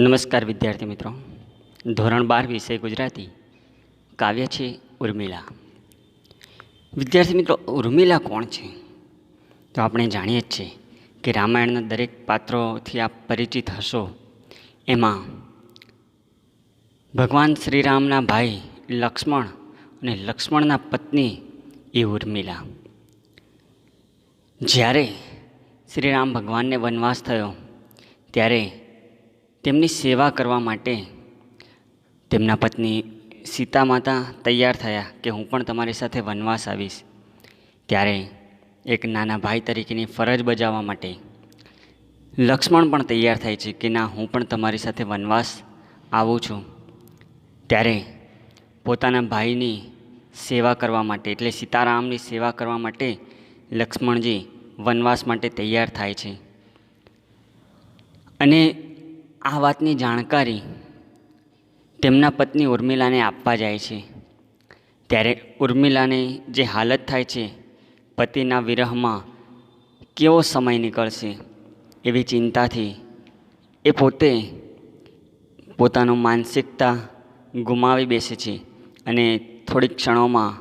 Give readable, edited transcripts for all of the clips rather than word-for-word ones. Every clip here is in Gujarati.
નમસ્કાર વિદ્યાર્થી મિત્રો. ધોરણ 12 વિષય ગુજરાતી કાવ્ય છે ઉર્મિલા. વિદ્યાર્થી મિત્રો, ઉર્મિલા કોણ છે? તો આપણે જાણીએ જ છીએ કે રામાયણના દરેક પાત્રોથી આપ પરિચિત હશો. એમાં ભગવાન શ્રીરામના ભાઈ લક્ષ્મણ અને લક્ષ્મણના પત્ની એ ઉર્મિલા. જ્યારે શ્રીરામ ભગવાનને વનવાસ થયો ત્યારે તેમની સેવા કરવા માટે તેમના પત્ની સીતા માતા તૈયાર થયા કે હું પણ તમારી સાથે વનવાસ આવીશ. ત્યારે એક નાના ભાઈ તરીકેની ફરજ બજાવવા માટે લક્ષ્મણ પણ તૈયાર થાય છે કે ના, હું પણ તમારી સાથે વનવાસ આવું છું. ત્યારે પોતાના ભાઈની સેવા કરવા માટે, એટલે સીતારામની સેવા કરવા માટે લક્ષ્મણજી વનવાસ માટે તૈયાર થાય છે. અને આ વાતની જાણકારી તેમના પત્ની ઉર્મિલાને આપવા જાય છે. ત્યારે ઉર્મિલાની જે હાલત થાય છે, પતિના વિરહમાં કેવો સમય નીકળશે એવી ચિંતાથી એ પોતે પોતાનું માનસિકતા ગુમાવી બેસે છે અને થોડીક ક્ષણોમાં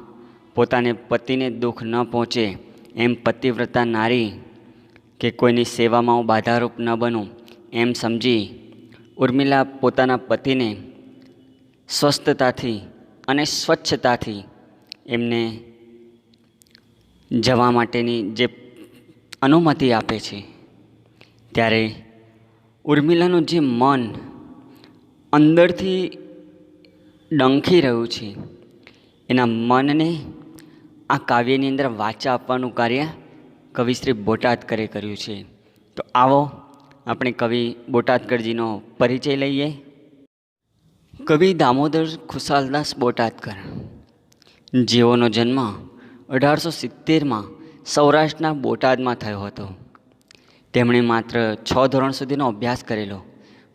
પોતાને પતિને દુઃખ ન પહોંચે એમ પતિવ્રતા નારી કે કોઈની સેવામાં હું બાધારૂપ ન બનું એમ સમજી ઉર્મિલા પોતાના પતિને સ્વસ્થતાથી અને સ્વચ્છતાથી એમને જવા માટેની જે અનુમતિ આપે છે. ત્યારે ઉર્મિલાનું જે મન અંદરથી ડંખી રહ્યું છે, એના મનને આ કાવ્યની અંદર વાચા આપવાનું કાર્ય કવિશ્રી બોટાદકરે કર્યું છે. તો આવો આપણે કવિ બોટાદકરજીનો પરિચય લઈએ. કવિ દામોદર ખુશાલદાસ બોટાદકર, જેઓનો જન્મ 1870માં સૌરાષ્ટ્રના બોટાદમાં થયો હતો. તેમણે માત્ર 6 ધોરણ સુધીનો અભ્યાસ કરેલો,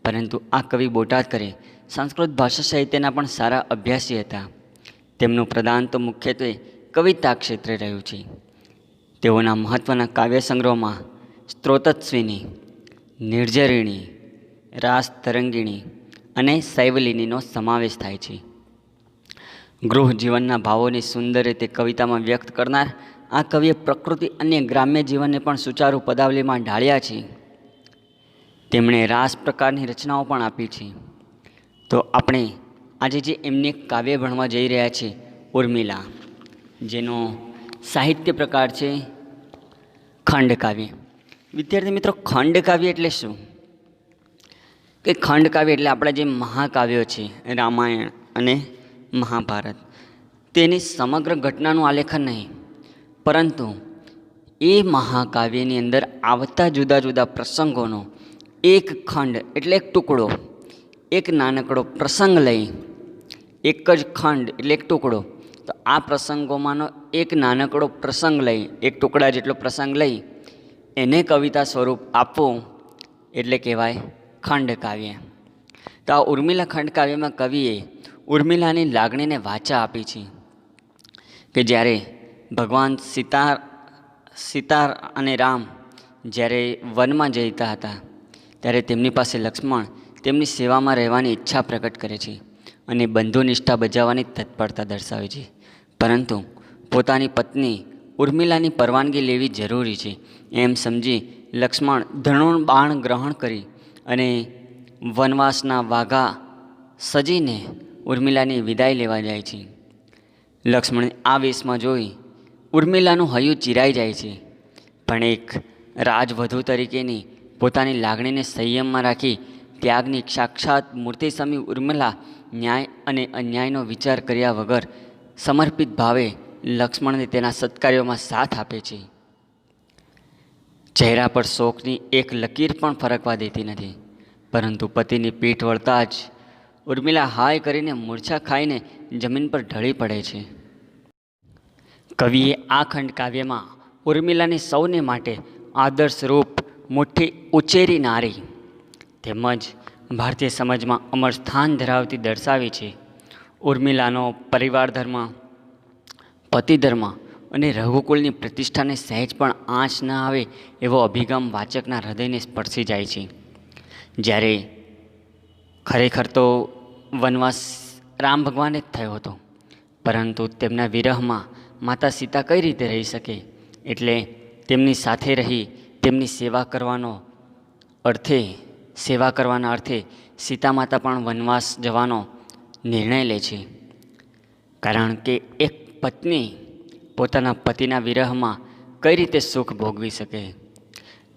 પરંતુ આ કવિ બોટાદકરે સંસ્કૃત ભાષા સાહિત્યના પણ સારા અભ્યાસી હતા. તેમનું પ્રદાન તો મુખ્યત્વે કવિતા ક્ષેત્રે રહ્યું છે. તેઓના મહત્ત્વના કાવ્ય સંગ્રહોમાં સ્ત્રોતસ્વિની, નિર્ઝરિણી, રાસ તરંગિણી અને શૈવલિનીનો સમાવેશ થાય છે. ગૃહ જીવનના ભાવોની સુંદર રીતે કવિતામાં વ્યક્ત કરનાર આ કવિએ પ્રકૃતિ અને ગ્રામ્ય જીવનને પણ સુચારુ પદાવલીમાં ઢાળ્યા છે. તેમણે રાસ પ્રકારની રચનાઓ પણ આપી છે. તો આપણે આજે જે એમને કાવ્ય ભણવા જઈ રહ્યા છે ઉર્મિલા, જેનો સાહિત્ય પ્રકાર છે ખંડકાવ્ય. વિદ્યાર્થી મિત્રો, ખંડકાવ્ય એટલે શું? કે ખંડકાવ્ય એટલે આપણા જે મહાકાવ્યો છે રામાયણ અને મહાભારત, તેની સમગ્ર ઘટનાનું આલેખન નહીં, પરંતુ એ મહાકાવ્યની અંદર આવતા જુદા જુદા પ્રસંગોનો એક ખંડ એટલે એક ટુકડો, એક નાનકડો પ્રસંગ લઈ, એક જ ખંડ એટલે એક ટુકડો, તો આ પ્રસંગોમાંનો એક નાનકડો પ્રસંગ લઈ, એક ટુકડા જેટલો પ્રસંગ લઈ એને કવિતા સ્વરૂપ આપવું એટલે કહેવાય ખંડકાવ્ય. તો આ ઉર્મિલા ખંડકાવ્યમાં કવિએ ઉર્મિલાની લાગણીને વાચા આપી છે કે જ્યારે ભગવાન સીતા અને રામ જ્યારે વનમાં જતા હતા ત્યારે તેમની પાસે લક્ષ્મણ તેમની સેવામાં રહેવાની ઈચ્છા પ્રકટ કરે છે અને બંધુનિષ્ઠા બજાવવાની તત્પરતા દર્શાવે છે. પરંતુ પોતાની પત્ની ઉર્મિલાની પરવાનગી લેવી જરૂરી છે એમ સમજી લક્ષ્મણ ધનુર બાણ ગ્રહણ કરી અને વનવાસના વાઘા સજીને ઉર્મિલાની વિદાય લેવા જાય છે. લક્ષ્મણ આ વેશમાં જોઈ ઉર્મિલાનું હૈયું ચીરાઈ જાય છે, પણ એક રાજવધુ તરીકેની પોતાની લાગણીને સંયમમાં રાખી ત્યાગની સાક્ષાત મૂર્તિ સમી ઉર્મિલા ન્યાય અને અન્યાયનો વિચાર કર્યા વગર સમર્પિત ભાવે લક્ષ્મણને તેના સત્કાર્યોમાં સાથ આપે છે. ચહેરા પર શોકની એક લકીર પણ ફરકવા દેતી નથી, પરંતુ પતિની પીઠ વળતા જ ઉર્મિલા હાય કરીને મૂર્છા ખાઈને જમીન પર ઢળી પડે છે. કવિએ આ ખંડકાવ્યમાં ઉર્મિલાની સૌને માટે આદર્શરૂપ મુઠ્ઠી ઉચેરી નારી તેમજ ભારતીય સમાજમાં અમર સ્થાન ધરાવતી દર્શાવી છે. ઉર્મિલાનો પરિવાર ધર્મ, પતિ ધર્મ અને રઘુકુળની પ્રતિષ્ઠાને સહેજ પણ આંચ ન આવે એવો અભિગમ વાચકના હૃદયને સ્પર્શી જાય છે. જ્યારે ખરેખર તો વનવાસ રામ ભગવાને જ થયો હતો, પરંતુ તેમના વિરહમાં માતા સીતા કઈ રીતે રહી શકે, એટલે તેમની સાથે રહી તેમની સેવા કરવાના અર્થે સીતા માતા પણ વનવાસ જવાનો નિર્ણય લે છે. કારણ કે એક પત્ની પોતાના પતિના વિરહમાં કઈ રીતે સુખ ભોગવી શકે.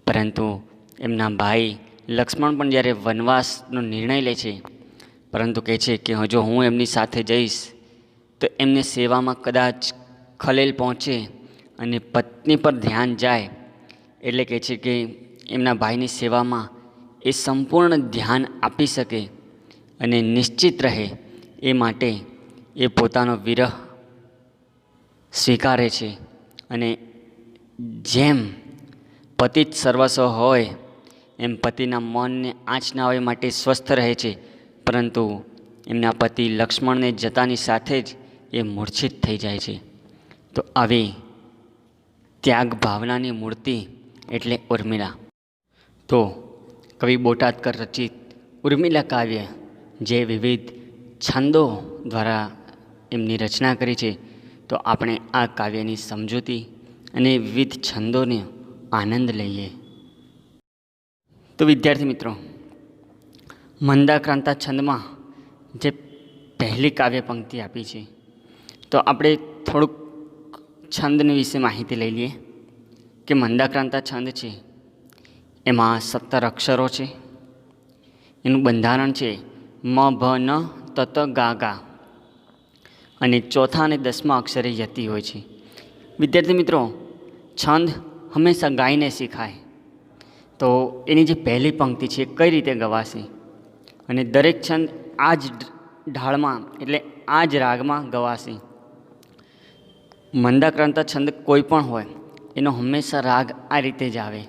પરંતુ એમના ભાઈ લક્ષ્મણ પણ જ્યારે વનવાસનો નિર્ણય લે છે, પરંતુ કહે છે કે જો હું એમની સાથે જઈશ તો એમને સેવામાં કદાચ ખલેલ પહોંચે અને પત્ની પર ધ્યાન જાય, એટલે કહે છે કે એમના ભાઈની સેવામાં એ સંપૂર્ણ ધ્યાન આપી શકે અને નિશ્ચિત રહે એ માટે એ પોતાનો વિરહ સ્વીકારે છે. અને જેમ પતિ જ સર્વસ્વ હોય એમ પતિના મનને આંચ ના આવે માટે સ્વસ્થ રહે છે, પરંતુ એમના પતિ લક્ષ્મણને જતાની સાથે જ એ મૂર્છિત થઈ જાય છે. તો આવી ત્યાગ ભાવનાની મૂર્તિ એટલે ઉર્મિલા. તો કવિ બોટાદકર રચિત ઉર્મિલા કાવ્ય જે વિવિધ છંદો દ્વારા એમની રચના કરી છે, તો આપણે આ કાવ્યની સમજૂતી અને વિવિધ છંદોને આનંદ લઈએ. તો વિદ્યાર્થી મિત્રો, મંદાક્રાંતા છંદમાં જે પહેલી કાવ્ય પંક્તિ આપી છે, તો આપણે થોડુંક છંદની વિશે માહિતી લઈ લઈએ કે મંદાક્રાંતા છંદ છે એમાં 17 અક્ષરો છે. એનું બંધારણ છે મ ભ ન ત ત ગા ગા, અને ચોથા અને 10મા અક્ષરે યતિ હોય છે. વિદ્યાર્થી મિત્રો, છંદ હંમેશા ગાઈને શીખાય. તો એની જે પહેલી પંક્તિ છે એ કઈ રીતે ગવાશે, અને દરેક છંદ આ જ ઢાળમાં એટલે આ જ રાગમાં ગવાશે. મંદાક્રાંતા છંદ કોઈ પણ હોય એનો હંમેશા રાગ આ રીતે જ આવે.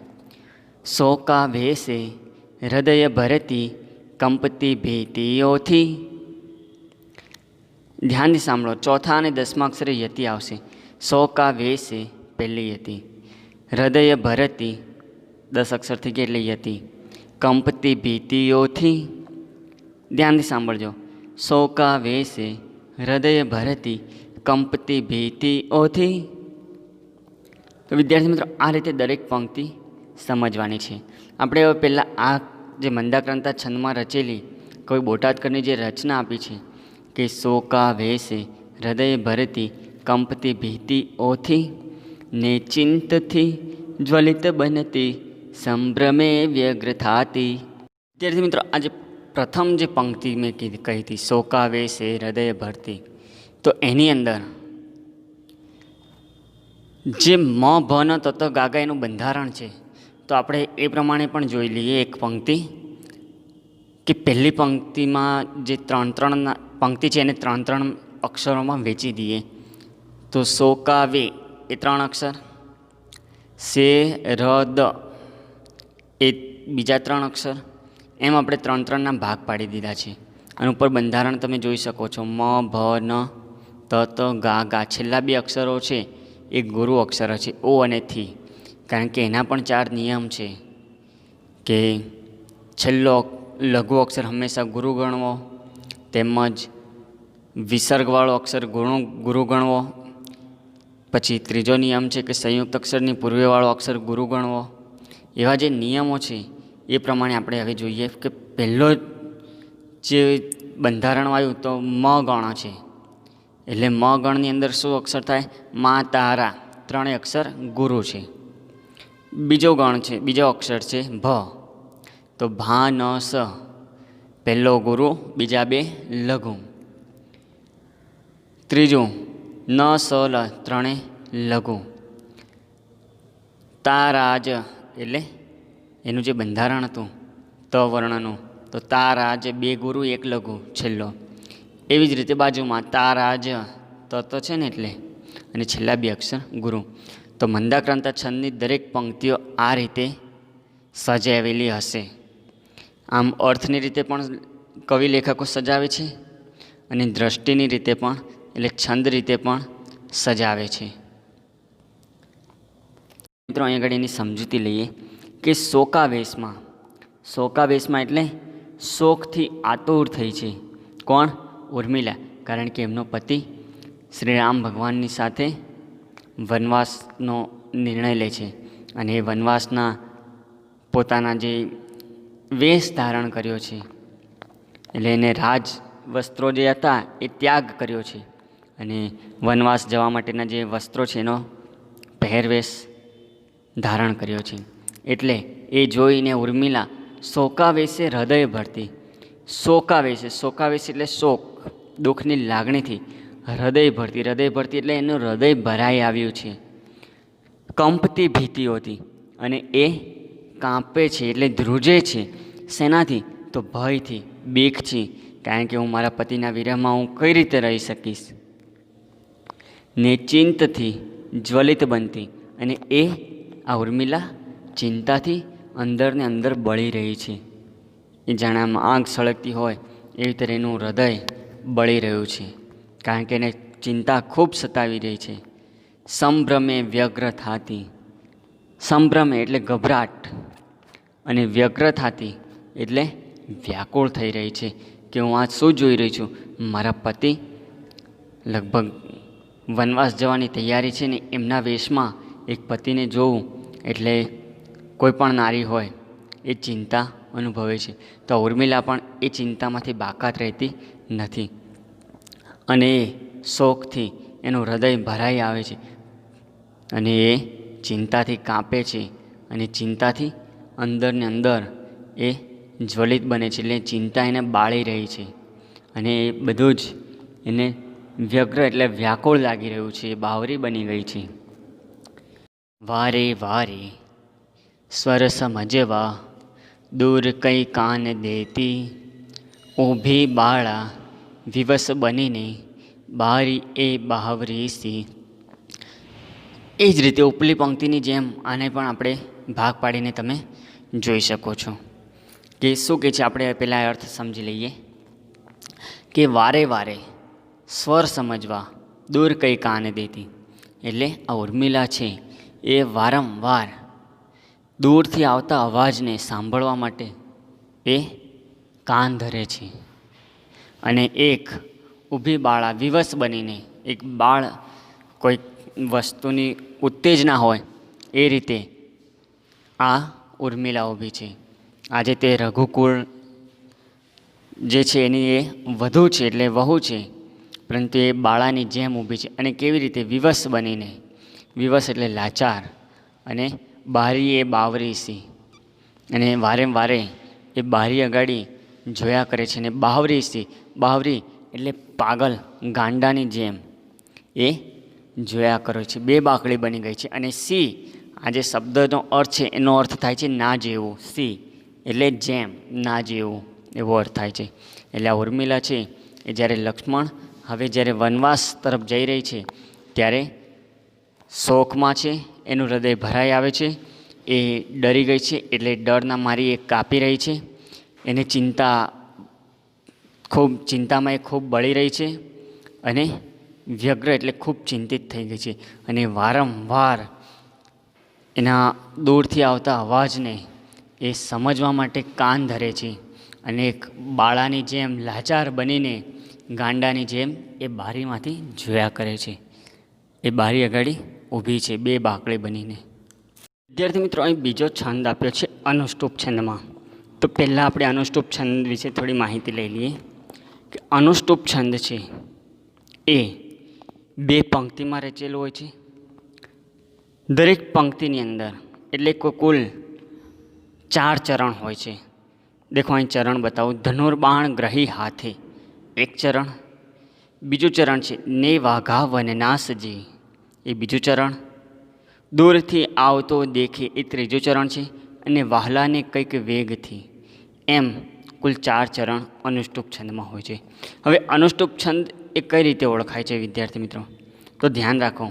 શોકા ભેસે હૃદય ભરતી કંપતી ભીતિઓથી. ધ્યાનથી સાંભળો, ચોથા અને 10મા અક્ષરે યતિ આવશે. શોકા વેસે પહેલી યતિ, હૃદય ભરતી 10 અક્ષરથી ગયા એટલે યતિ, કંપતી ભીતિઓથી. ધ્યાનથી સાંભળજો, શોકા વેસે હૃદય ભરતી કંપતી ભીતિઓથી. તો વિદ્યાર્થી મિત્રો, આ રીતે દરેક પંક્તિ સમજવાની છે. આપણે હવે પહેલાં આ જે મંદાક્રાંતા છંદમાં રચેલી કવિ બોટાદકરની જે રચના આપી છે કે શોકા વેસે હૃદય ભરતી કંપતી ભીતિઓથી ને ચિંતથી જ્વલિત બનતી સંભ્રમે વ્યગ્ર થાતી. વિદ્યાર્થી મિત્રો, આ જે પ્રથમ જે પંક્તિ મેં કહી હતી શોકા વેસે હૃદય ભરતી, તો એની અંદર જે મ ભ ન તત ગાગા એનું બંધારણ છે, તો આપણે એ પ્રમાણે પણ જોઈ લઈએ એક પંક્તિ કે પહેલી પંક્તિમાં જે 3 પંક્તિ છે એને 3 અક્ષરોમાં વેચી દઈએ. તો શોકા વે એ 3 અક્ષર, સે ર દ એ બીજા 3 અક્ષર, એમ આપણે 3 ભાગ પાડી દીધા છે. અને ઉપર બંધારણ તમે જોઈ શકો છો, મ ભ ન ત ત ગા ગા. છેલ્લા 2 અક્ષરો છે એ ગુરુ અક્ષર છે, ઓ અને થી. કારણ કે એના પણ 4 નિયમ છે કે છેલ્લો લઘુ અક્ષર હંમેશા ગુરુ ગણવો, તેમજ વિસર્ગવાળો અક્ષર ગુરુ ગણવો. પછી ત્રીજો નિયમ છે કે સંયુક્ત અક્ષરની પૂર્વેવાળો અક્ષર ગુરુ ગણવો. એવા જે નિયમો છે એ પ્રમાણે આપણે હવે જોઈએ કે પહેલો જે બંધારણ આવ્યું તો મ ગણ છે, એટલે મ ગણની અંદર શું અક્ષર થાય? મા તારા, 3 અક્ષર ગુરુ છે. બીજો ગણ છે, બીજો અક્ષર છે ભ, તો ભા ન સ, પહેલો ગુરુ, બીજા 2 લઘુ. ત્રીજું ન સ લ, 3 લઘુ. તારાજ એટલે એનું જે બંધારણ હતું ત વર્ણનું, તો તારાજ 2 ગુરુ 1 લઘુ છેલ્લો. એવી જ રીતે બાજુમાં તારાજ તો છે ને એટલે, અને છેલ્લા 2 અક્ષર ગુરુ. તો મંદાક્રાંતા છંદની દરેક પંક્તિઓ આ રીતે સજાવેલી હશે. આમ અર્થની રીતે પણ કવિ લેખકો સજાવે છે અને દ્રષ્ટિની રીતે પણ એટલે છંદ રીતે પણ સજાવે છે. મિત્રો, અહીં આગળ એની સમજૂતી લઈએ કે શોકાવેશમાં એટલે શોકથી આતુર થઈ છે. કોણ? ઉર્મિલા. કારણ કે એમનો પતિ શ્રી રામ ભગવાનની સાથે વનવાસનો નિર્ણય લે છે અને એ વનવાસના પોતાના જે વેશ ધારણ કર્યો છે, એટલે એને રાજ વસ્ત્રો જે હતા એ ત્યાગ કર્યો છે અને વનવાસ જવા માટેના જે વસ્ત્રો છે એનો પહેરવેશ ધારણ કર્યો છે. એટલે એ જોઈને ઉર્મિલા શોકાવેશે હૃદય ભરતી. શોકાવેશ એટલે શોક, દુઃખની લાગણીથી હૃદય ભરતી એટલે એનું હૃદય ભરાઈ આવ્યું છે. કંપતી ભીતિઓથી, અને એ કાંપે છે એટલે ધ્રુજે છે. શેનાથી? તો ભયથી, બીકથી. કારણ કે હું મારા પતિના વિરહમાં હું કઈ રીતે રહી શકીશ. ને ચિંતથી જ્વલિત બનતી, અને એ આ ઉર્મિલા ચિંતાથી અંદરને અંદર બળી રહી છે. એ જાણે આમ આગ સળગતી હોય એવી રીતે એનું હૃદય બળી રહ્યું છે, કારણ કે એને ચિંતા ખૂબ સતાવી રહી છે. સંભ્રમે વ્યગ્ર થાતી. સંભ્રમે એટલે ગભરાટ, અને વ્યગ્ર થાતી એટલે વ્યાકુળ થઈ રહી છે કે હું આજ શું જોઈ રહી છું. મારા પતિ લગભગ વનવાસ જવાની તૈયારી છે ને એમના વેશમાં એક પતિને જોવું એટલે કોઈ પણ નારી હોય એ ચિંતા અનુભવે છે. તો ઉર્મિલા પણ એ ચિંતામાંથી બાકાત રહેતી નથી, અને એ શોકથી એનું હૃદય ભરાઈ આવે છે, અને એ ચિંતાથી કાંપે છે, અને ચિંતાથી અંદરને અંદર એ જ્વલિત બને છે. એટલે ચિંતા એને બાળી રહી છે, અને એ બધું જ એને વ્યગ્ર એટલે વ્યાકુળ લાગી રહ્યું છે, એ બાવરી બની ગઈ છે. વારે વારે સ્વર સમજવા દૂર કઈ કાન દેતી, ઊભી બાળા વિવશ બનીને બારી એ બાવરી સી. એ જ રીતે ઉપલી પંક્તિની જેમ આને પણ આપણે ભાગ પાડીને તમે જોઈ શકો છો કે શું કહે છે. આપણે પહેલાં અર્થ સમજી લઈએ કે વારે વારે સ્વર સમજવા દૂર કઈ કાન દેતી, એટલે આ ઉર્મિલા છે એ વારંવાર દૂરથી આવતા અવાજને સાંભળવા માટે એ કાન ધરે છે, અને એક ઊભી બાળા વિવશ બનીને, એક બાળ કોઈ વસ્તુની ઉત્તેજના હોય એ રીતે આ ઉર્મિલા ઊભી છે. આજે તે રઘુકુળ જે છે એની એ વધુ છે એટલે વહુ છે, પરંતુ એ બાળાની જેમ ઊભી છે. અને કેવી રીતે? વિવશ બનીને. વિવશ એટલે લાચાર, અને બારી એ બાવરી સી, અને વારે એ બારી અગાડી જોયા કરે છે. અને બાવરી સી, બાવરી એટલે પાગલ, ગાંડાની જેમ એ જોયા કરે છે. બે બાકડી બની ગઈ છે. અને સી, આ જે શબ્દનો અર્થ છે એનો અર્થ થાય છે ના જેવું. સી એટલે જેમ, ના જેવું એવો અર્થ થાય છે. એટલે આ ઉર્મિલા છે એ જ્યારે લક્ષ્મણ હવે જ્યારે વનવાસ તરફ જઈ રહી છે ત્યારે શોકમાં છે, એનું હૃદય ભરાઈ આવે છે, એ ડરી ગઈ છે, એટલે ડરના મારી એ કાપી રહી છે. એને ચિંતામાં એ ખૂબ બળી રહી છે, અને વ્યગ્ર એટલે ખૂબ ચિંતિત થઈ ગઈ છે, અને વારંવાર એના દૂરથી આવતા અવાજને એ સમજવા માટે કાન ધરે છે, અને એક બાળાની જેમ લાચાર બનીને, ગાંડાની જેમ એ બારીમાંથી જોયા કરે છે. એ બારી આગળ ઊભી છે બે બાકડી બનીને. વિદ્યાર્થી મિત્રો, અહીં બીજો છંદ આપ્યો છે અનુષ્ટુપ છંદમાં. તો પહેલાં આપણે અનુષ્ટુપ છંદ વિશે થોડી માહિતી લઈ લઈએ કે અનુષ્ટુપ છંદ છે એ બે પંક્તિમાં રચેલું હોય છે. દરેક પંક્તિની અંદર એટલે કુલ 4 ચરણ હોય છે. દેખો અહીં ચરણ બતાવું. ધનુર્બાણ ગ્રહી હાથે એક ચરણ. બીજું ચરણ છે ને વાઘા વનનાસજી, એ બીજું ચરણ. દૂરથી આવતો દેખે એ ત્રીજું ચરણ છે, અને વહાલાને કંઈક વેગથી. એમ કુલ 4 ચરણ અનુષ્ટુપ છંદમાં હોય છે. હવે અનુષ્ટુપ છંદ એ કઈ રીતે ઓળખાય છે વિદ્યાર્થી મિત્રો? તો ધ્યાન રાખો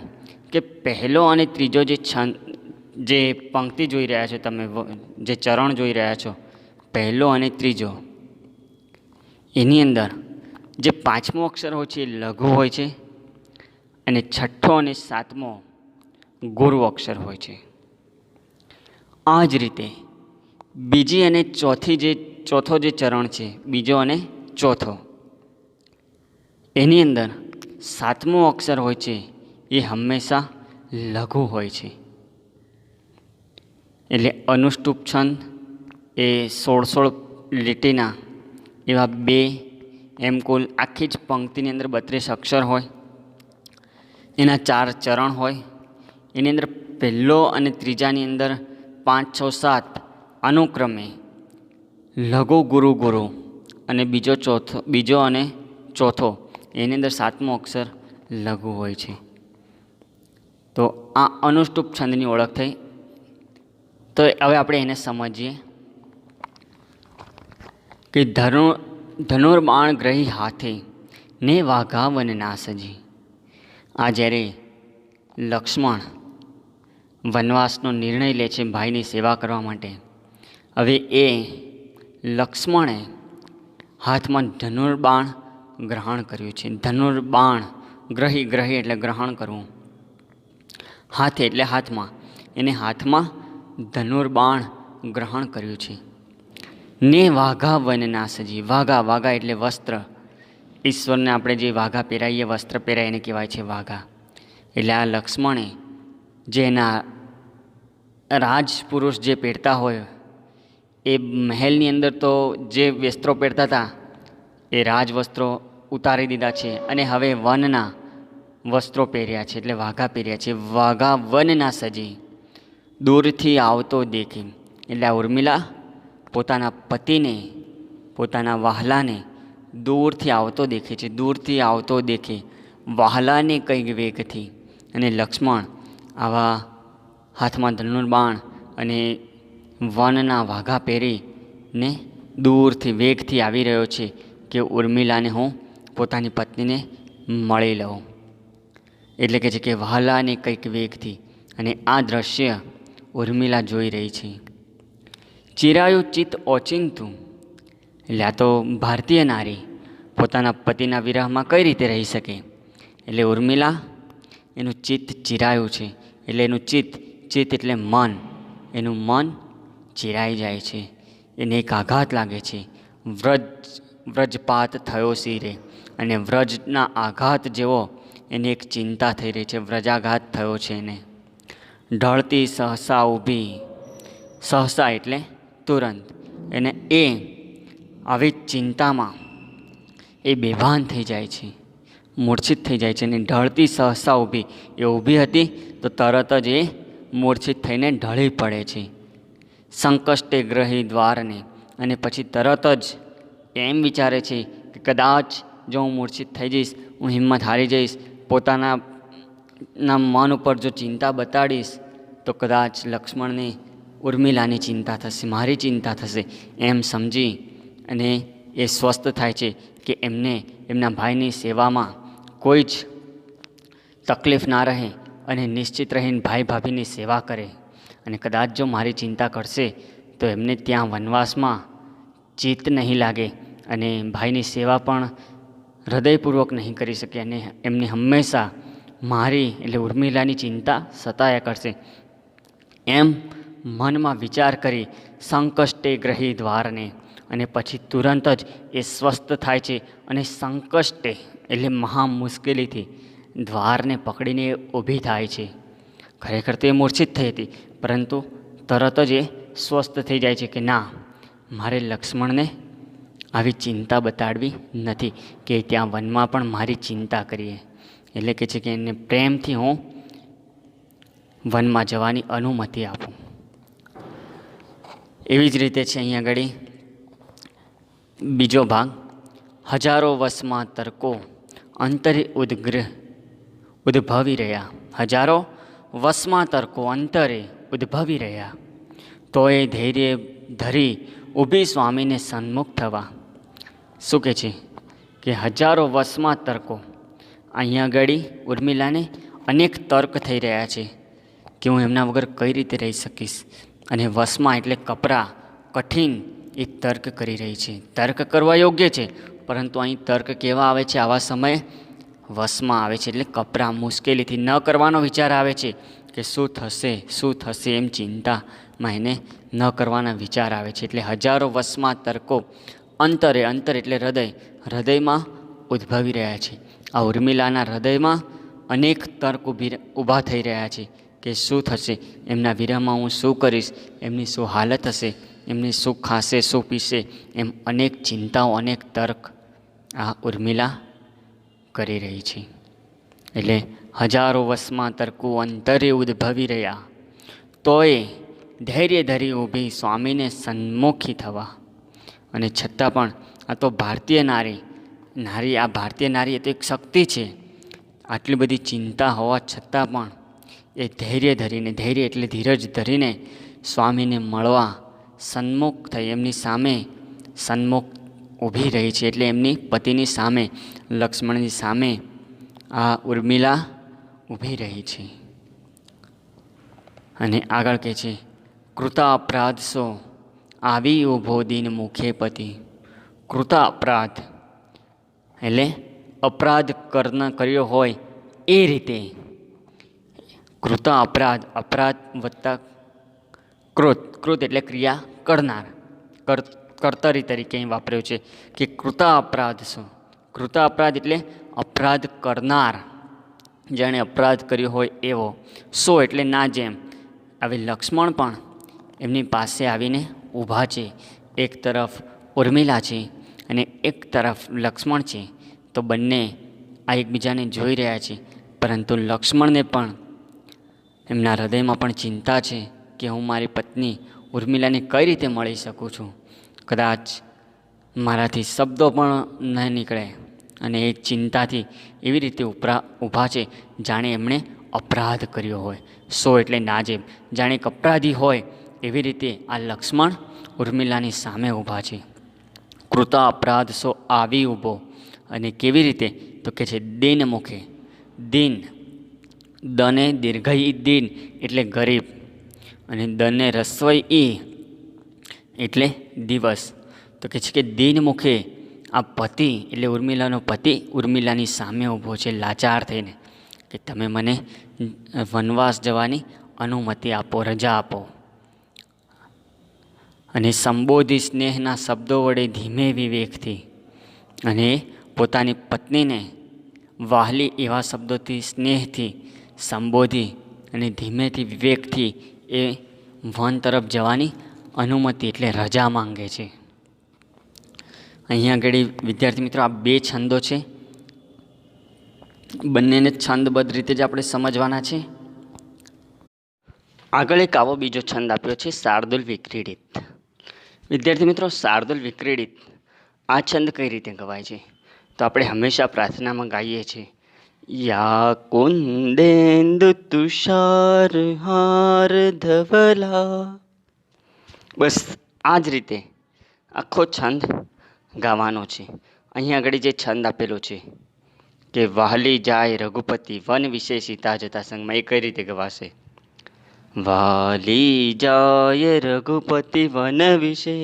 કે પહેલો અને ત્રીજો જે છંદ, જે પંક્તિ જોઈ રહ્યા છો તમે, જે ચરણ જોઈ રહ્યા છો, પહેલો અને ત્રીજો, એની અંદર જે 5મો અક્ષર હોય છે એ લઘુ હોય છે, અને 6ઠ્ઠો અને 7મો ગુરુ અક્ષર હોય છે. આ જ રીતે બીજી અને ચોથી જે ચોથો જે ચરણ છે, બીજો અને ચોથો, એની અંદર સાતમો અક્ષર હોય છે એ હંમેશા લઘુ હોય છે. એટલે અનુષ્ટુપ છંદ એ 16 લીટીના એવા 2, એમ કુલ આખી જ પંક્તિની અંદર 32 અક્ષર હોય. એના 4 ચરણ હોય. એની અંદર પહેલો અને ત્રીજાની અંદર 5, 6, 7 અનુક્રમે લઘુ ગુરુ ગુરુ, અને બીજો અને ચોથો એની અંદર સાતમો અક્ષર લઘુ હોય છે. તો આ અનુષ્ટુપ છંદની ઓળખ થઈ. તો હવે આપણે એને સમજીએ કે ધનુર્બાણ ગ્રહી હાથે ને વાઘા વન ના સજી. આ જ્યારે લક્ષ્મણ વનવાસનો નિર્ણય લે છે ભાઈની સેવા કરવા માટે, હવે એ લક્ષ્મણે હાથમાં ધનુર્બાણ ગ્રહણ કર્યું છે. ધનુર્બાણ ગ્રહી એટલે ગ્રહણ કરવું, હાથે એટલે હાથમાં, એને હાથમાં ધનુર્બાણ ગ્રહણ કર્યું છે. ને વાઘા વન ના સજી. વાઘા એટલે વસ્ત્ર. ઈશ્વરને આપણે જે વાઘા પહેરાવીએ, વસ્ત્ર પહેરાય, એને કહેવાય છે વાઘા. એટલે આ લક્ષ્મણે જે એના રાજપુરુષ જે પહેરતા હોય, એ મહેલની અંદર તો જે વસ્ત્રો પહેરતા હતા એ રાજવસ્ત્રો ઉતારી દીધા છે અને હવે વનના વસ્ત્રો પહેર્યા છે, એટલે વાઘા પહેર્યા છે. વાઘા વનના સજી દૂરથી આવતો દેખી. એટલે આ ઉર્મિલા પોતાના પતિને, પોતાના વહાલાને દૂરથી આવતો દેખે છે. દૂરથી આવતો દેખે વહાલાને કંઈક વેગથી. અને લક્ષ્મણ આવા હાથમાં ધનુર્બાણ અને વનના વાઘા પહેરીને દૂરથી વેગથી આવી રહ્યો છે કે ઉર્મિલાને હું પોતાની પત્નીને મળી લઉં. એટલે કે છે કે વહાલાને કંઈક વેગથી. અને આ દ્રશ્ય ઉર્મિલા જોઈ રહી છે. ચિરાયું ચિત્ત ઓચિંતું. એટલે આ તો ભારતીય નારી પોતાના પતિના વિરહમાં કઈ રીતે રહી શકે? એટલે ઉર્મિલા એનું ચિત્ત ચિરાયું છે. એટલે એનું ચિત્ત એટલે મન, એનું મન ચિરાઈ જાય છે. એને એક આઘાત લાગે છે. વ્રજપાત થયો શિરે. અને વ્રજના આઘાત જેવો એને એક ચિંતા થઈ રહી છે. વ્રજાઘાત થયો છે એને. ઢળતી સહસા ઊભી. સહસા એટલે તુરંત. અને એ આવી ચિંતામાં એ બેભાન થઈ જાય છે, મૂર્છિત થઈ જાય છે. અને ઢળતી સહસા ઊભી. એ ઊભી હતી તો તરત જ એ મૂર્છિત થઈને ઢળી પડે છે. સંકષ્ટે ગ્રહી દ્વારને. અને પછી તરત જ એમ વિચારે છે કે કદાચ જો હું મૂર્છિત થઈ જઈશ, હું હિંમત હારી જઈશ, પોતાના મન ઉપર જો ચિંતા બતાડીશ તો કદાચ લક્ષ્મણને ઉર્મિલાની ચિંતા થશે, મારી ચિંતા થશે, એમ સમજી અને એ સ્વસ્થ થાય છે કે એમને એમના ભાઈની સેવામાં કોઈ જ તકલીફ ના રહે અને નિશ્ચિત રહીને ભાઈ ભાભીની સેવા કરે. અને કદાચ જો મારી ચિંતા કરશે તો એમને ત્યાં વનવાસમાં ચિત્ત નહીં લાગે અને ભાઈની સેવા પણ હૃદયપૂર્વક નહીં કરી શકે અને એમને હંમેશા મારી એટલે ઉર્મિલાની ચિંતા સતાયા કરશે. એમ મનમાં વિચાર કરી સંકષ્ટે ગ્રહી દ્વારને. અને પછી તુરંત જ એ સ્વસ્થ થાય છે અને સંકષ્ટે એટલે મહા મુશ્કેલીથી દ્વારને પકડીને ઊભી થાય છે. ખરેખર તો એ મૂર્છિત થઈ હતી, પરંતુ તરત જ એ સ્વસ્થ થઈ જાય છે કે ના, મારે લક્ષ્મણને આવી ચિંતા બતાડવી નથી કે ત્યાં વનમાં પણ મારી ચિંતા કરીએ. એટલે કે છે કે એને પ્રેમથી હું વનમાં જવાની અનુમતિ આપું. એવી જ રીતે છે અહીંયા આગળ બીજો ભાગ. હજારો વસમાં તર્કો અંતરે ઉદ્ભવી રહ્યા. હજારો વસમાં તર્કો અંતરે ઉદ્ભવી રહ્યા. તો એ ધૈર્ય ધરી ઊભી સ્વામીને સન્મુખ થવા. શું કહે છે કે હજારો વસમાં તર્કો. અહીંયા આગળ ઉર્મિલાને અનેક તર્ક થઈ રહ્યા છે કે હું એમના વગર કઈ રીતે રહી શકીશ. અને વસમાં એટલે કપરા, કઠિન એ તર્ક કરી રહી છે. તર્ક કરવા યોગ્ય છે, પરંતુ અહીં તર્ક કેવા આવે છે આવા સમયે? વસમાં આવે છે એટલે કપરા, મુશ્કેલીથી ન કરવાનો વિચાર આવે છે કે શું થશે એમ ચિંતા માં એને ન કરવાના વિચાર આવે છે. એટલે હજારો વર્ષમાં તર્કો અંતર એટલે હૃદયમાં ઉદ્ભવી રહ્યા છે. આ ઉર્મિલાના હૃદયમાં અનેક તર્ક ઊભા થઈ રહ્યા છે કે શું થશે, એમના વિરહમાં હું શું કરીશ, એમની શું હાલત હશે, એમની શું ખાશે, શું પીશે, એમ અનેક ચિંતાઓ, અનેક તર્ક આ ઉર્મિલા કરી રહી છે. એટલે હજારો વર્ષમાં તર્કો અંતરે ઉદ્ભવી રહ્યા, તોય ધૈર્ય ધરી ઊભી સ્વામીને સન્મુખી થવા. અને છતાં પણ આ તો ભારતીય નારી, આ ભારતીય નારી એ તો એક શક્તિ છે. આટલી બધી ચિંતા હોવા છતાં પણ એ ધૈર્ય એટલે ધીરજ ધરીને સ્વામીને મળવા સન્મુખ થઈ એમની સામે સન્મુખ ઊભી રહી છે. એટલે એમની પતિની સામે, લક્ષ્મણની સામે આ ઉર્મિલા ઊભી રહી છે. અને આગળ કહે છે, કૃતા અપરાધ સો આવી ઊભો દીન મુખે પતિ. કૃતા અપરાધ એટલે અપરાધ કર્યો હોય એ રીતે. કૃતા અપરાધ વત્તા કૃત એટલે ક્રિયા કરનાર, કર્તરી તરીકે અહીં વાપર્યું છે કે કૃતા અપરાધ શું. કૃતા અપરાધ એટલે અપરાધ કરનાર, જેણે અપરાધ કર્યો હોય એવો. સો એટલે ના જેમ. હવે લક્ષ્મણ પણ એમની પાસે આવીને ઊભા છે. એક તરફ ઉર્મિલા છે અને એક તરફ લક્ષ્મણ છે. તો બંને આ એકબીજાને જોઈ રહ્યા છે, પરંતુ લક્ષ્મણને પણ એમના હૃદયમાં પણ ચિંતા છે કે હું મારી પત્ની ઉર્મિલાને કઈ રીતે મળી શકું છું. કદાચ મારાથી શબ્દો પણ ન નીકળે. અને એ ચિંતાથી એવી રીતે ઊભા છે જાણે એમણે અપરાધ કર્યો હોય. સો એટલે નાજેબ, જાણે એક અપરાધી હોય એવી રીતે આ લક્ષ્મણ ઉર્મિલાની સામે ઊભા છે. કૃતા અપરાધ સો આવી ઊભો. અને કેવી રીતે તો કે છે દીન મુખે. દીન, દને દીર્ઘઈ દીન એટલે ગરીબ, અને દને રસ્વઈ ઈ એટલે દિવસ. તો કે છે કે દીન મુખે આ પતિ એટલે ઉર્મિલાનો પતિ ઉર્મિલાની સામે ઊભો છે લાચાર થઈને કે તમે મને વનવાસ જવાની અનુમતિ આપો, રજા આપો. અને સંબોધી સ્નેહના શબ્દો વડે ધીમે વિવેકથી. અને પોતાની પત્નીને વહાલી એવા શબ્દોથી સ્નેહથી સંબોધી અને ધીમેથી વિવેકથી એ વન તરફ જવાની અનુમતિ એટલે રજા માંગે છે. અહીંયા આગળ વિદ્યાર્થી મિત્રો આ બે છંદો છે, બંનેને છંદબદ્ધ રીતે જ આપણે સમજવાના છે. આગળ એક આવો બીજો છંદ આપ્યો છે શાર્દુલ વિક્રીડિત. વિદ્યાર્થી મિત્રો શાર્દુલ વિક્રીડિત આ છંદ કઈ રીતે ગવાય છે તો આપણે હંમેશા પ્રાર્થનામાં ગાઈએ છીએ, યા કુંદેન્દુ તુષાર હાર ધવલા. બસ આ જ રીતે આખો છંદ ગાવાનો છે. અહીં આગળ જે છંદ આપેલો છે કે વહાલી જાય રઘુપતિ વન વિશે સીતા જતા સંગમાં, એ કઈ રીતે ગવાશે? વાલી જાય રઘુપતિ વન વિશે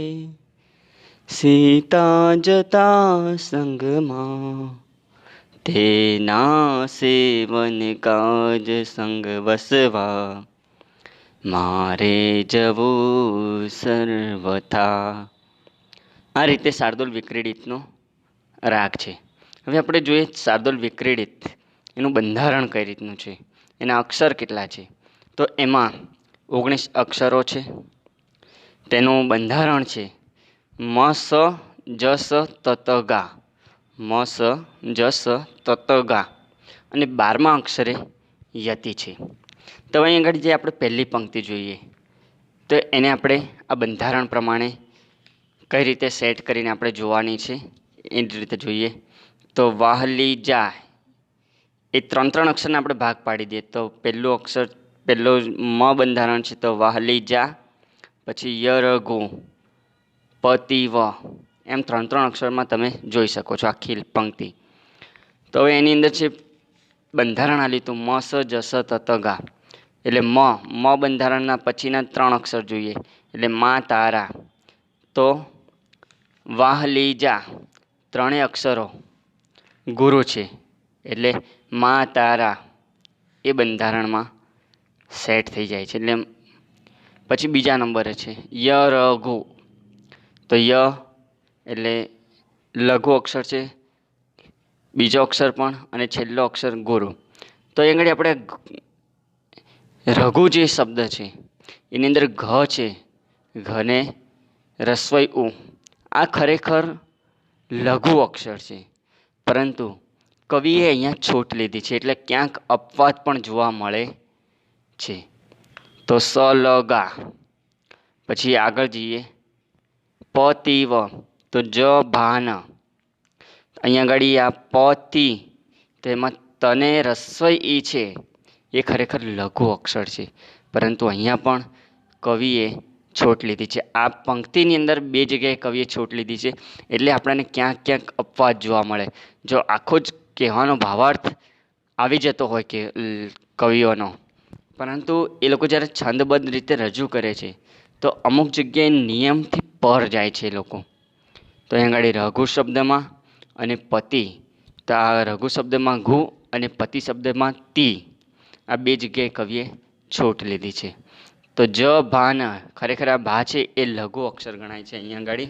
સીતા જતા સંગમાં, તેના સેવન કાજ સંગ વસવા મારે જવું સર્વથા. આ રીતે શાર્દુલ વિક્રીડિતનો રાગ છે. હવે આપણે જોઈએ શાર્દુલ વિક્રીડિત એનું બંધારણ કઈ રીતનું છે, એના અક્ષર કેટલા છે. તો એમાં 19 અક્ષરો છે. તેનું બંધારણ છે મ સ જ સ તત ગા, મ સ જ સ તત ગા, અને 12મા અક્ષરે યતિ છે. તો અહીં આગળ જે આપણે પહેલી પંક્તિ જોઈએ તો એને આપણે આ બંધારણ પ્રમાણે કઈ રીતે સેટ કરીને આપણે જોવાની છે એ જ રીતે જોઈએ. તો વાહલી જા એ 3 અક્ષરને આપણે ભાગ પાડી દઈએ તો પહેલું અક્ષર પહેલો મ બંધારણ છે તો વાહલી જા, પછી ય રઘુ, પતિ વ, એમ 3 અક્ષરમાં તમે જોઈ શકો છો આખી પંક્તિ. તો હવે એની અંદર છે બંધારણ આ લીધું મ સ જ સ તત ગા, એટલે મ બંધારણના પછીના 3 અક્ષર જોઈએ એટલે મા તારા. તો વાહલી જા 3 અક્ષરો ગુરુ છે એટલે મા તારા એ બંધારણમાં સેટ થઈ જાય છે. એટલે પછી બીજા નંબરે છે ય રઘુ. તો ય એટલે લઘુ અક્ષર છે, બીજો અક્ષર પણ, અને છેલ્લો અક્ષર ગુરુ. તો અહીં આગળ આપણે રઘુ જે શબ્દ છે એની અંદર ઘ છે, ઘને રસ્વઈ ઉ, આ ખરેખર લઘુ અક્ષર છે, પરંતુ કવિએ અહીંયા છૂટ લીધી છે, એટલે ક્યાંક અપવાદ પણ જોવા મળે છે. તો સ લ ગા. પછી આગળ જઈએ પ તી વ. તો જ ભાન. અહીંયા આગળ આ પ તી, તો એમાં તને રસ્વઈ ઈ છે એ ખરેખર લઘુ અક્ષર છે, પરંતુ અહીંયા પણ કવિએ છોટ લીધી છે. આ પંક્તિની અંદર બે જગ્યાએ કવિએ છોટ લીધી છે, એટલે આપણને ક્યાંક ક્યાંક અપવાદ જોવા મળે. જો આખો જ કહેવાનો ભાવાર્થ આવી જતો હોય કે કવિઓનો, પરંતુ એ લોકો જ્યારે છંદબદ્ધ રીતે રજૂ કરે છે તો અમુક જગ્યાએ નિયમથી પર જાય છે એ લોકો. તો અહીં આગળ રઘુ શબ્દમાં અને પતિ, તો આ રઘુ શબ્દમાં ઘુ અને પતિ શબ્દમાં તી, આ બે જગ્યાએ કવિએ છૂટ લીધી છે. તો જ ભાન, ખરેખર આ ભા છે એ લઘુ અક્ષર ગણાય છે અહીંયા આગળ,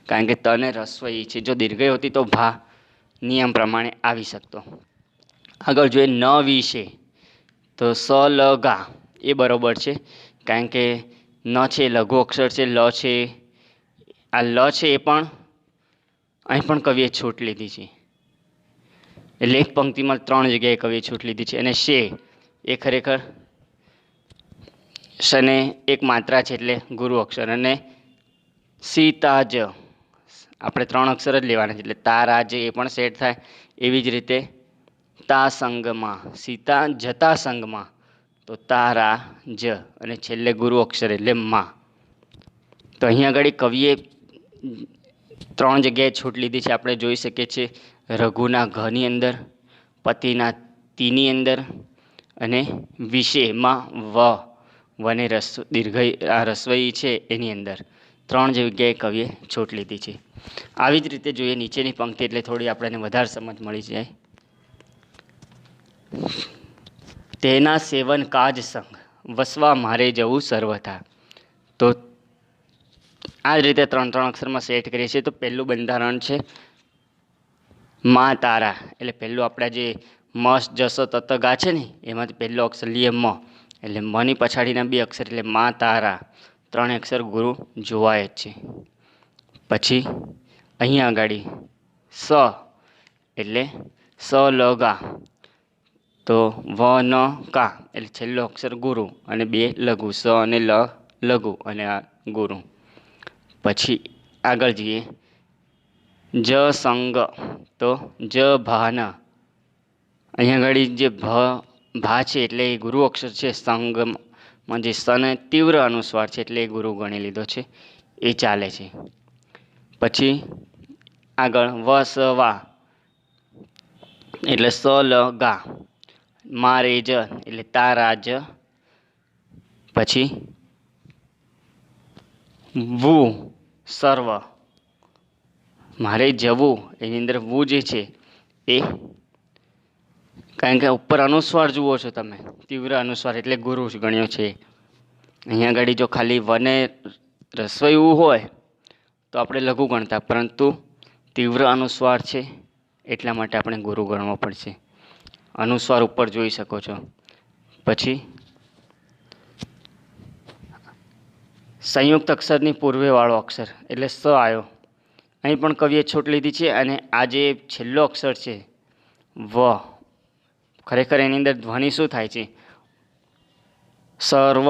કારણ કે તને રસ્વઈ છે. જો દીર્ઘઈ હોતી તો ભા નિયમ પ્રમાણે આવી શકતો. આગળ જોઈએ ન વિશે. તો સ લ ગા એ બરોબર છે, કારણ કે ન છે લઘુ અક્ષર છે, લ છે, આ લ છે એ પણ અહીં પણ કવિએ છૂટ લીધી છે, એટલે એક પંક્તિમાં 3 જગ્યાએ કવિએ છૂટ લીધી છે. અને શે એ ખરેખર શને એક માત્રા છે, એટલે ગુરુ અક્ષર. અને સીતા જ આપણે 3 અક્ષર જ લેવાના છે, એટલે તારા જ એ પણ સેટ થાય. એવી જ રીતે તા સંગમાં, સીતા જતા સંગમાં, તો તારા જ, અને છેલ્લે ગુરુ અક્ષર એટલે માં. તો અહીં આગળ કવિએ 3 જગ્યાએ છૂટ લીધી છે. આપણે જોઈ શકીએ છીએ રઘુના ઘની અંદર, પતિના તીની અંદર, અને વિશેમાં વને દીર્ઘઈ આ રસ્વઈ છે એની અંદર 3 જગ્યાએ કવિએ છૂટ લીધી છે. આવી જ રીતે જોઈએ નીચેની પંક્તિ, એટલે થોડી આપણને વધારે સમજ મળી જાય. તેના સેવન કાજ સંગ વસવા મારે જવું સર્વથા. તો આ જ રીતે 3 અક્ષરમાં સેટ કરીએ છીએ. તો પહેલું બંધારણ છે મા તારા, એટલે પહેલું આપણા જે મસ જસ તત ગા છે ને, એમાંથી પહેલો અક્ષર લઈએ મ, એટલે મની પછાડીના 2 અક્ષર એટલે મા તારા, 3 અક્ષર ગુરુ જોવાય જ છે. પછી અહીંયા આગળ સ એટલે સ લ ગા, તો વ ન કા એટલે છેલ્લો અક્ષર ગુરુ, અને 2 લઘુ, સ અને લ લઘુ, અને આ ગુરુ. પછી આગળ જઈએ જ સંગ, તો જ ભાન. અહીંયા આગળ જે ભા છે એટલે એ ગુરુ અક્ષર છે, સંગમાં જે સને તીવ્ર અનુસ્વાર છે એટલે એ ગુરુ ગણી લીધો છે, એ ચાલે છે. પછી આગળ વ સ વા એટલે સ લ ગા, મારે જ એટલે તારા જ. પછી વુ સર્વ, મારે જવું, એની અંદર વુ જે છે એ, કારણ કે ઉપર અનુસ્વાર જુઓ છો તમે, તીવ્ર અનુસ્વાર એટલે ગુરુ જ ગણ્યો છે. અહીંયા આગળ જો ખાલી વને રસ્વઈ ઉ હોય તો આપણે લઘુ ગણતા, પરંતુ તીવ્ર અનુસ્વાર છે એટલા માટે આપણે ગુરુ ગણવો પડશે. અનુસ્વાર ઉપર જોઈ શકો છો. પછી સંયુક્ત અક્ષરની પૂર્વેવાળો અક્ષર એટલે સ આવ્યો, અહીં પણ કવિએ છૂટ લીધી છે. અને આ જે છેલ્લો અક્ષર છે વ, ખરેખર એની અંદર ધ્વનિ શું થાય છે સર્વ,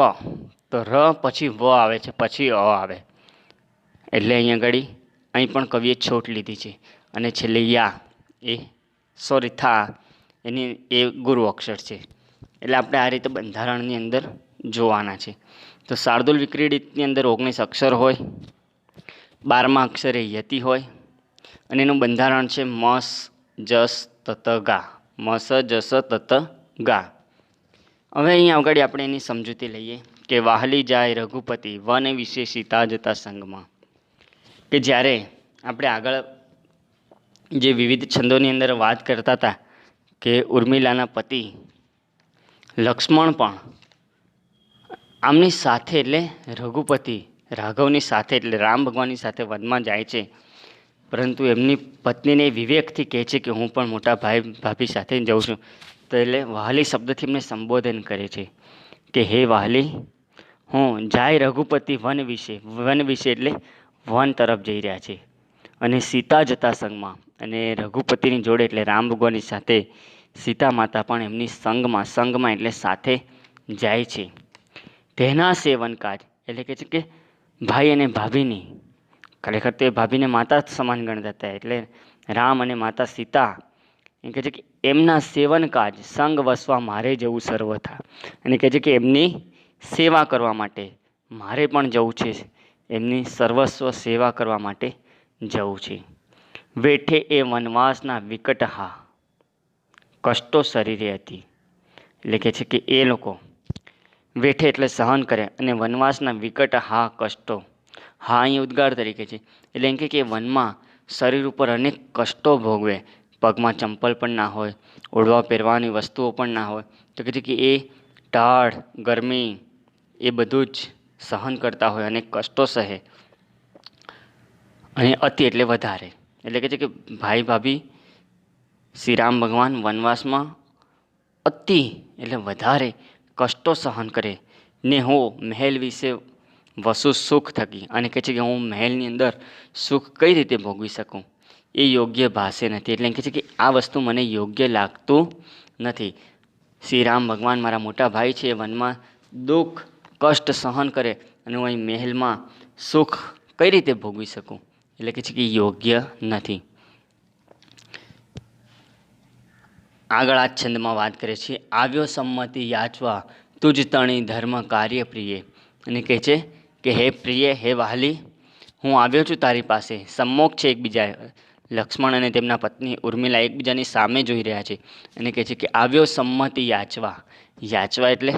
તો ર પછી વ આવે છે, પછી અ આવે, એટલે અહીંયા આગળ અહીં પણ કવિએ છૂટ લીધી છે. અને છેલ્લે યા એ થા, એની એ ગુરુ અક્ષર છે. એટલે આપણે આ રીતે બંધારણની અંદર જોવાના છે. તો શાર્દુલ વિક્રીડિતની અંદર 19 અક્ષર હોય, 12મા અક્ષરે યતિ હોય, અને એનું બંધારણ છે મસ જસ તત ગા, મસ જસ તત ગા. હવે અહીં આગળ આપણે એની સમજૂતી લઈએ કે વાહલી જાય રઘુપતિ વન વિશે સીતા જતા સંગમાં. કે જ્યારે આપણે આગળ જે વિવિધ છંદોની અંદર વાત કરતા હતા કે ઉર્મિલાના પતિ લક્ષ્મણ પણ આમની સાથે એટલે રઘુપતિ રાઘવની સાથે એટલે રામ ભગવાનની સાથે વનમાં જાય છે, પરંતુ એમની પત્નીને વિવેકથી કહે છે કે હું પણ મોટા ભાઈ ભાભી સાથે જાઉં છું. તો એટલે વહાલી શબ્દથી એમને સંબોધન કરે છે કે હે વહાલી, હું જાય રઘુપતિ વન વિશે એટલે વન તરફ જઈ રહ્યા છે, અને સીતા જતા સંગમાં, અને રઘુપતિની જોડે એટલે રામ ભગવાનની સાથે સીતા માતા પણ એમની સંગમાં એટલે સાથે જાય છે. તેના સેવન કાજ એટલે કે છે કે ભાઈ અને ભાભીની, ખરેખર તો એ ભાભીને માતા જ સમાન ગણતા હતા, એટલે રામ અને માતા સીતા એમ કહે છે કે એમના સેવન કાજ સંગ વસવા મારે જવું સર્વથા, અને કહે છે કે એમની સેવા કરવા માટે મારે પણ જવું છે, એમની સર્વસ્વ સેવા કરવા માટે જવું છે. વેઠે એ વનવાસના વિકટ કષ્ટો શરીરે હતી, એટલે કહે છે કે એ લોકો વેઠે એટલે સહન કરે, અને વનવાસના વિકટ કષ્ટો, અહીં ઉદ્ગાર તરીકે છે, એટલે એમ કે વનમાં શરીર ઉપર અનેક કષ્ટો ભોગવે, પગમાં ચંપલ પણ ના હોય, ઓઢવા પહેરવાની વસ્તુઓ પણ ના હોય, તો કહે છે કે એ ટાઢ ગરમી એ બધું જ સહન કરતા હોય અને કષ્ટો સહે. અને અતિ એટલે વધારે, એટલે કે છે કે ભાઈ ભાભી શ્રી રામ ભગવાન વનવાસમાં અતિ એટલે વધારે કષ્ટો સહન કરે ને હું મહેલ વિશે વસુ સુખ થકી, અને કહે છે કે હું મહેલની અંદર સુખ કઈ રીતે ભોગવી શકું એ યોગ્ય ભાષે નથી, એટલે કહે છે કે આ વસ્તુ મને યોગ્ય લાગતું નથી. શ્રી રામ ભગવાન મારા મોટા ભાઈ છે, વનમાં દુઃખ કષ્ટ સહન કરે અને હું અહીં મહેલમાં સુખ કઈ રીતે ભોગવી શકું, એટલે કહે છે કે યોગ્ય નથી. આગળ આ છંદમાં વાત કરે છે, આવ્યો સંમતિ યાચવા તુજ તણી ધર્મ કાર્ય પ્રિય, અને કહે છે કે હે પ્રિય, હે વહાલી, હું આવ્યો છું તારી પાસે. સંમોક છે એકબીજા, લક્ષ્મણ અને તેમના પત્ની ઉર્મિલા એકબીજાની સામે જોઈ રહ્યા છે, અને કહે છે કે આવ્યો સંમતિ યાચવા એટલે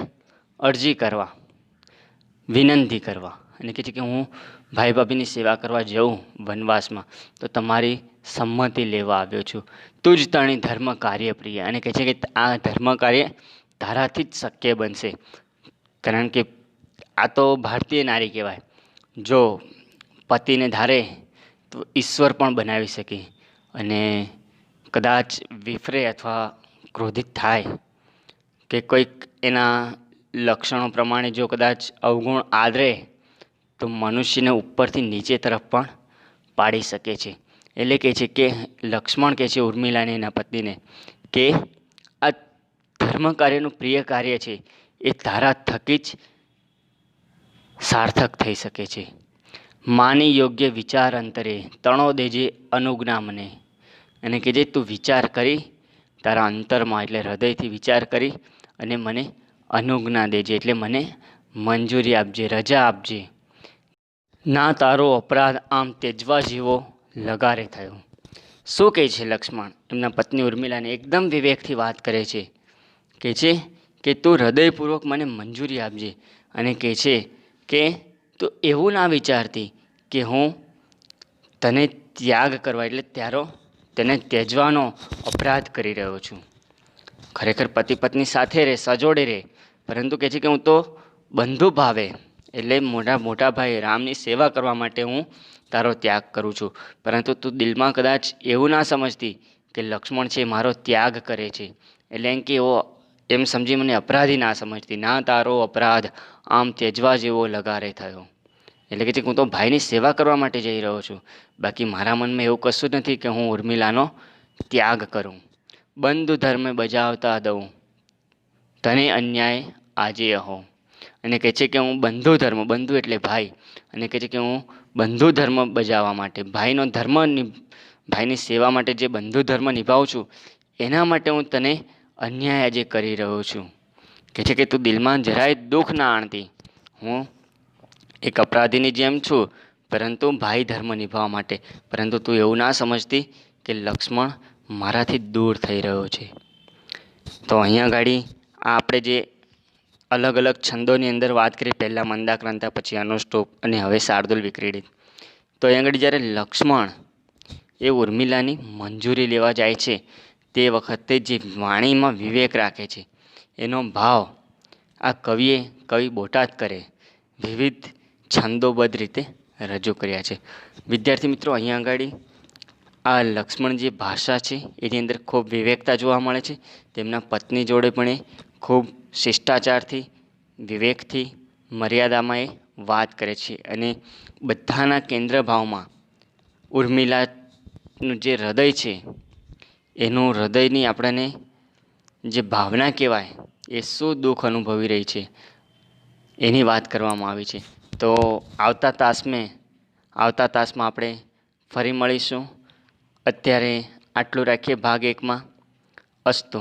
અરજી કરવા, વિનંતી કરવા, અને કહે છે કે હું ભાઈ ભાભીની સેવા કરવા જઉં વનવાસમાં, તો તમારી સંમતિ લેવા આવ્યો છું. તું જ તણી ધર્મ કાર્ય પ્રિય, અને કહે છે કે આ ધર્મ કાર્ય તારાથી જ શક્ય બનશે, કારણ કે આ તો ભારતીય નારી કહેવાય, જો પતિને ધારે તો ઈશ્વર પણ બનાવી શકે, અને કદાચ વિફરે અથવા ક્રોધિત થાય કે કોઈક એના લક્ષણો પ્રમાણે જો કદાચ અવગુણ આદરે તો મનુષ્યને ઉપરથી નીચે તરફ પણ પાડી શકે છે. એટલે કહે છે કે લક્ષ્મણ કહે છે ઉર્મિલાને એના પત્નીને કે આ ધર્મ કાર્યનું પ્રિય કાર્ય છે એ તારા થકી જ સાર્થક થઈ શકે છે. માની યોગ્ય વિચાર અંતરે તણો દેજે અનુજ્ઞા મને, અને કે જે તું વિચાર કરી તારા અંતરમાં એટલે હૃદયથી વિચાર કરી અને મને અનુજ્ઞા દેજે, એટલે મને મંજૂરી આપજે, રજા આપજે. ના તારો અપરાધ આમ તેજવા જેવો લગારે થયો. શું કહે છે લક્ષ્મણ એમના પત્ની ઉર્મિલાને? એકદમ વિવેકથી વાત કરે છે, કહે છે કે તું હૃદયપૂર્વક મને મંજૂરી આપજે, અને કહે છે કે તું એવું ના વિચારતી કે હું તને ત્યાગ કરવા એટલે તેને ત્યજવાનો અપરાધ કરી રહ્યો છું. ખરેખર પતિ પત્ની સાથે રહે, સજોડે રહે, પરંતુ કહે છે કે હું તો બંધુ ભાવે એટલે મોટા ભાઈ રામની સેવા કરવા માટે હું તારો ત્યાગ કરું છું, પરંતુ તું દિલમાં કદાચ એવું ના સમજતી કે લક્ષ્મણ છે મારો ત્યાગ કરે છે, એટલે એમ કે એમ સમજી મને અપરાધી ના સમજતી. ના તારો અપરાધ આમ ત્યજવા જેવો લગારે થયો, એટલે કે હું તો ભાઈની સેવા કરવા માટે જઈ રહ્યો છું, બાકી મારા મનમાં એવું કશું જ નથી કે હું ઉર્મિલાનો ત્યાગ કરું. બંધુ ધર્મ બજાવતા દઉં તને અન્યાય આજે અહો, અને કહે છે કે હું બંધુ એટલે ભાઈ, અને કહે છે કે હું બંધુ ધર્મ બજાવવા માટે ભાઈની સેવા માટે જે બંધુ ધર્મ નિભાવું છું એના માટે હું તને અન્યાય આજે કરી રહ્યો છું. કહે છે કે તું દિલમાં જરાય દુઃખ ના આણતી, હું એક અપરાધીની જેમ છું પરંતુ ભાઈ ધર્મ નિભાવવા માટે, પરંતુ તું એવું ના સમજતી કે લક્ષ્મણ મારાથી દૂર થઈ રહ્યો છે. તો અહીંયા ગાડી આપણે જે અલગ અલગ છંદોની અંદર વાત કરી, પહેલાં મંદાક્રાંતા, પછી અનુષ્ટુપ અને હવે શાર્દુલ વિક્રીડિત. તો અહીંયા આગળ જ્યારે લક્ષ્મણ એ ઉર્મિલાની મંજૂરી લેવા જાય છે તે વખતે જે વાણીમાં વિવેક રાખે છે એનો ભાવ આ કવિ બોટાદ કરે વિવિધ છંદોબદ્ધ રીતે રજૂ કર્યા છે. વિદ્યાર્થી મિત્રો, અહીંયા આગળ આ લક્ષ્મણ જે ભાષા છે એની અંદર ખૂબ વિવેકતા જોવા મળે છે. તેમના પત્ની જોડે પણ એ ખૂબ શિષ્ટાચારથી, વિવેકથી, મર્યાદામાં એ વાત કરે છે અને બધાના કેન્દ્રભાવમાં ઉર્મિલાનું જે હૃદય છે એનું હૃદયની આપણને જે ભાવના કહેવાય એ શું દુઃખ અનુભવી રહી છે એની વાત કરવામાં આવી છે. તો આવતા તાસમાં આપણે ફરી મળીશું. અત્યારે આટલું રાખીએ ભાગ 1માં. અસ્તુ.